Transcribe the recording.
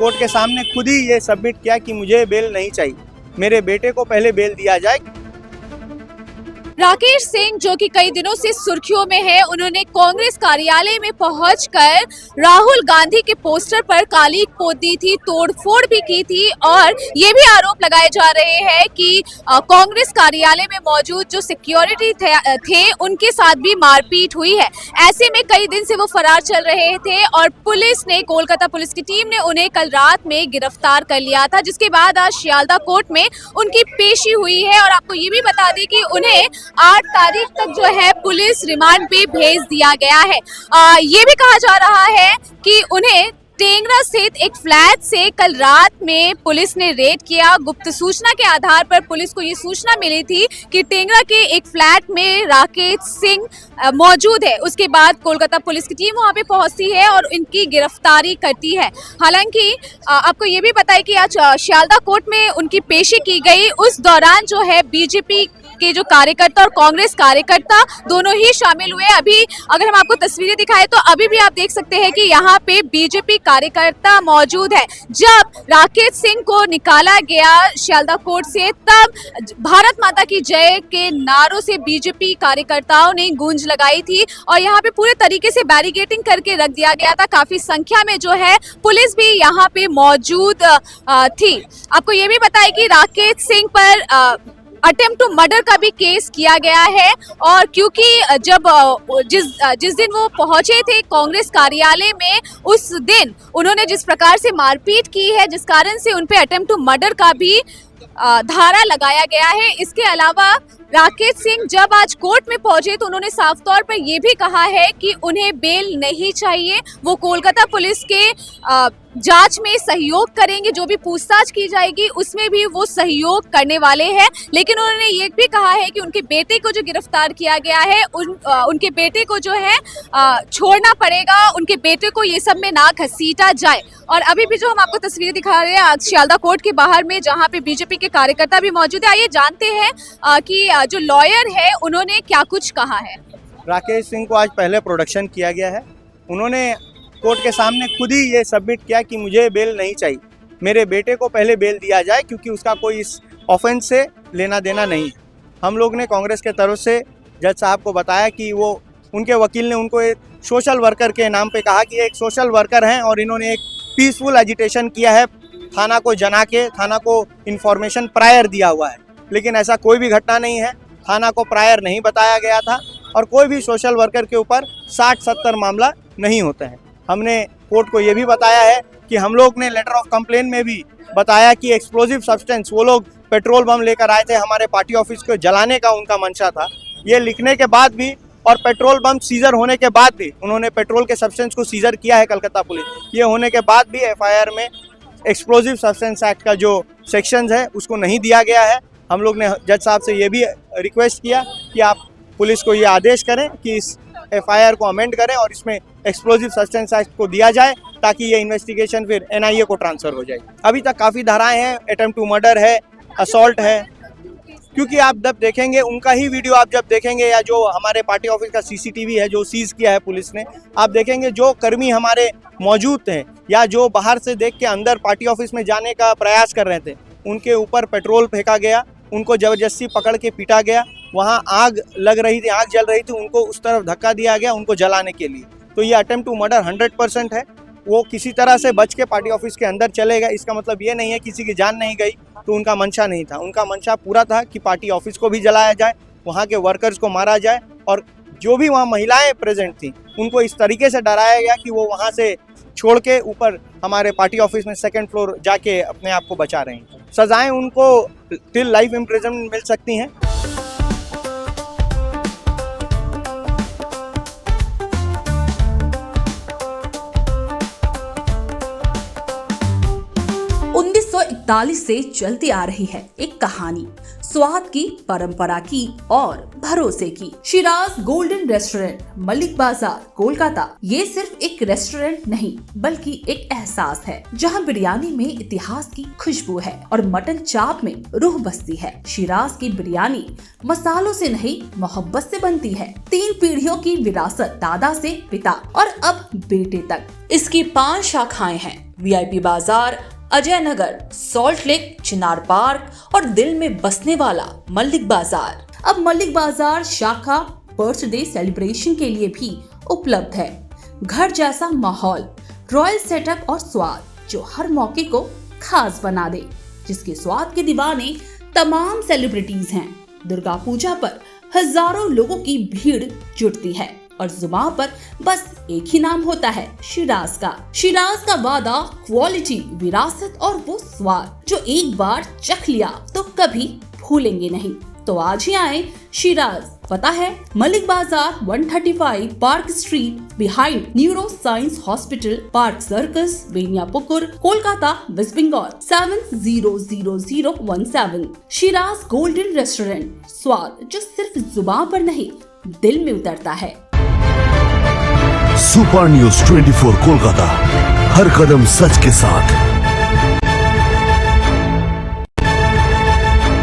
Court के सामने खुद ही ये सबमिट किया कि मुझे बेल नहीं चाहिए, मेरे बेटे को पहले बेल दिया जाए। राकेश सिंह जो कि कई दिनों से सुर्खियों में है, उन्होंने कांग्रेस कार्यालय में पहुंचकर राहुल गांधी के पोस्टर पर काली पोत दी थी, तोड़फोड़ भी की थी और ये भी आरोप लगाए जा रहे हैं कि कांग्रेस कार्यालय में मौजूद जो सिक्योरिटी थे उनके साथ भी मारपीट हुई है। ऐसे में कई दिन से वो फरार चल रहे थे और पुलिस ने, कोलकाता पुलिस की टीम ने उन्हें कल रात में गिरफ्तार कर लिया था, जिसके बाद आज सियालदह कोर्ट में उनकी पेशी हुई है। और आपको ये भी बता दें कि उन्हें 8 तारीख तक जो है पुलिस रिमांड पे भेज दिया गया है। ये भी कहा जा रहा है कि उन्हें टेंगरा स्थित एक फ्लैट से कल रात में पुलिस ने रेड किया। गुप्त सूचना के आधार पर पुलिस को ये सूचना मिली थी कि टेंगरा के एक फ्लैट में राकेश सिंह मौजूद है। उसके बाद कोलकाता पुलिस की टीम वहां पे पहुंचती है और इनकी गिरफ्तारी करती है। हालांकि आपको ये भी पता है कि आज सियालदह कोर्ट में उनकी पेशी की गई। उस दौरान जो है बीजेपी के जो कार्यकर्ता और कांग्रेस कार्यकर्ता दोनों ही शामिल हुए। अभी अगर हम आपको तस्वीरें दिखाएं तो अभी भी आप देख सकते हैं कि यहाँ पे बीजेपी कार्यकर्ता मौजूद है। जब राकेश सिंह को निकाला गया सियालदह कोर्ट से, तब भारत माता की जय के नारों से बीजेपी कार्यकर्ताओं ने गूंज लगाई थी और यहाँ पे पूरे तरीके से बैरिकेडिंग करके रख दिया गया था। काफी संख्या में जो है पुलिस भी यहाँ पे मौजूद थी। आपको ये भी बताया कि राकेश सिंह पर अटेम्प्ट टू मर्डर का भी केस किया गया है और क्योंकि जब जिस दिन वो पहुंचे थे कांग्रेस कार्यालय में, उस दिन उन्होंने जिस प्रकार से मारपीट की है, जिस कारण से उनपे अटेम्प्ट टू मर्डर का भी धारा लगाया गया है। इसके अलावा राकेश सिंह जब आज कोर्ट में पहुंचे तो उन्होंने साफ तौर पर यह भी कहा है कि उन्हें बेल नहीं चाहिए। वो कोलकाता पुलिस के जांच में सहयोग करेंगे, जो भी पूछताछ की जाएगी उसमें भी वो सहयोग करने वाले हैं। लेकिन उन्होंने ये भी कहा है कि उनके बेटे को जो गिरफ्तार किया गया है उनके बेटे को जो है छोड़ना पड़ेगा, उनके बेटे को ये सब में ना घसीटा जाए। और अभी भी जो हम आपको तस्वीरें दिखा रहे हैं सियालदह कोर्ट के बाहर में, जहाँ पे बीजेपी के कार्यकर्ता भी मौजूद है। आइए जानते हैं कि जो लॉयर है उन्होंने क्या कुछ कहा है। राकेश सिंह को आज पहले प्रोडक्शन किया गया है। उन्होंने कोर्ट के सामने खुद ही ये सबमिट किया कि मुझे बेल नहीं चाहिए, मेरे बेटे को पहले बेल दिया जाए, क्योंकि उसका कोई इस ऑफेंस से लेना देना नहीं है। हम लोग ने कांग्रेस के तरफ से जज साहब को बताया कि वो, उनके वकील ने उनको एक सोशल वर्कर के नाम पे कहा कि एक सोशल वर्कर हैं और इन्होंने एक पीसफुल एजिटेशन किया है, थाना को जना के थाना को इन्फॉर्मेशन प्रायर दिया हुआ है। लेकिन ऐसा कोई भी घटना नहीं है, थाना को प्रायर नहीं बताया गया था और कोई भी सोशल वर्कर के ऊपर 60-70 मामला नहीं होते हैं। हमने कोर्ट को ये भी बताया है कि हम लोग ने लेटर ऑफ कंप्लेन में भी बताया कि एक्सप्लोजिव सब्सटेंस, वो लोग पेट्रोल बम लेकर आए थे, हमारे पार्टी ऑफिस को जलाने का उनका मंशा था। ये लिखने के बाद भी और पेट्रोल बम सीजर होने के बाद भी, उन्होंने पेट्रोल के सब्सटेंस को सीजर किया है कलकत्ता पुलिस, ये होने के बाद भी एफआईआर में एक्सप्लोजिव सब्सटेंस एक्ट का जो सेक्शंस है उसको नहीं दिया गया है। हम लोग ने जज साहब से ये भी रिक्वेस्ट किया कि आप पुलिस को ये आदेश करें कि इस एफआईआर को अमेंड करें और इसमें एक्सप्लोजिव सब्सटेंस एक्ट को दिया जाए, ताकि ये इन्वेस्टिगेशन फिर एनआईए को ट्रांसफर हो जाए। अभी तक काफ़ी धाराएं हैं, अटेम्प्ट टू मर्डर है, असॉल्ट है, क्योंकि आप जब देखेंगे उनका ही वीडियो आप जब देखेंगे, या जो हमारे पार्टी ऑफिस का सीसीटीवी है जो सीज किया है पुलिस ने, आप देखेंगे जो कर्मी हमारे मौजूद थे या जो बाहर से देख के अंदर पार्टी ऑफिस में जाने का प्रयास कर रहे थे, उनके ऊपर पेट्रोल फेंका गया, उनको ज़बरदस्ती पकड़ के पीटा गया, वहाँ आग लग रही थी, आग जल रही थी, उनको उस तरफ धक्का दिया गया उनको जलाने के लिए। तो ये अटेम्प्ट टू मर्डर 100% है। वो किसी तरह से बच के पार्टी ऑफिस के अंदर चले गए, इसका मतलब ये नहीं है किसी की जान नहीं गई, तो उनका मंशा नहीं था। उनका मंशा पूरा था कि पार्टी ऑफिस को भी जलाया जाए, वहाँ के वर्कर्स को मारा जाए और जो भी वहाँ महिलाएं प्रेजेंट थी उनको इस तरीके से डराया गया कि वो वहाँ से छोड़ के ऊपर हमारे पार्टी ऑफिस में 2nd फ्लोर जाके अपने आप को बचा रहे हैं। सजाएं उनको टिल लाइफ इम्प्रिजनमेंट मिल सकती हैं। से चलती आ रही है एक कहानी, स्वाद की, परंपरा की और भरोसे की। शिराज गोल्डन रेस्टोरेंट, मलिक बाजार, कोलकाता। ये सिर्फ एक रेस्टोरेंट नहीं बल्कि एक एहसास है, जहां बिरयानी में इतिहास की खुशबू है और मटन चाप में रूह बसती है। शिराज की बिरयानी मसालों से नहीं, मोहब्बत से बनती है। 3 पीढ़ियों की विरासत, दादा से पिता और अब बेटे तक। इसकी 5 शाखाएं हैं, वीआईपी बाजार, अजय नगर, सॉल्ट लेक, चिनार पार्क और दिल में बसने वाला मल्लिक बाजार। अब मल्लिक बाजार शाखा बर्थडे सेलिब्रेशन के लिए भी उपलब्ध है। घर जैसा माहौल, रॉयल सेटअप और स्वाद जो हर मौके को खास बना दे, जिसके स्वाद के दीवाने तमाम सेलिब्रिटीज हैं। दुर्गा पूजा पर हजारों लोगों की भीड़ जुटती है और जुबान पर बस एक ही नाम होता है, शिराज का। शिराज का वादा, क्वालिटी, विरासत और वो स्वाद जो एक बार चख लिया तो कभी भूलेंगे नहीं। तो आज ही आए शिराज। पता है Mallick Bazar, 135 park street, behind neuro science hospital, park circus, Beniapukur, Kolkata, west Bengal 700017। Shiraz golden restaurant, स्वाद जो सिर्फ जुबान पर नहीं दिल में उतरता है। सुपर न्यूज 24 कोलकाता, हर कदम सच के साथ।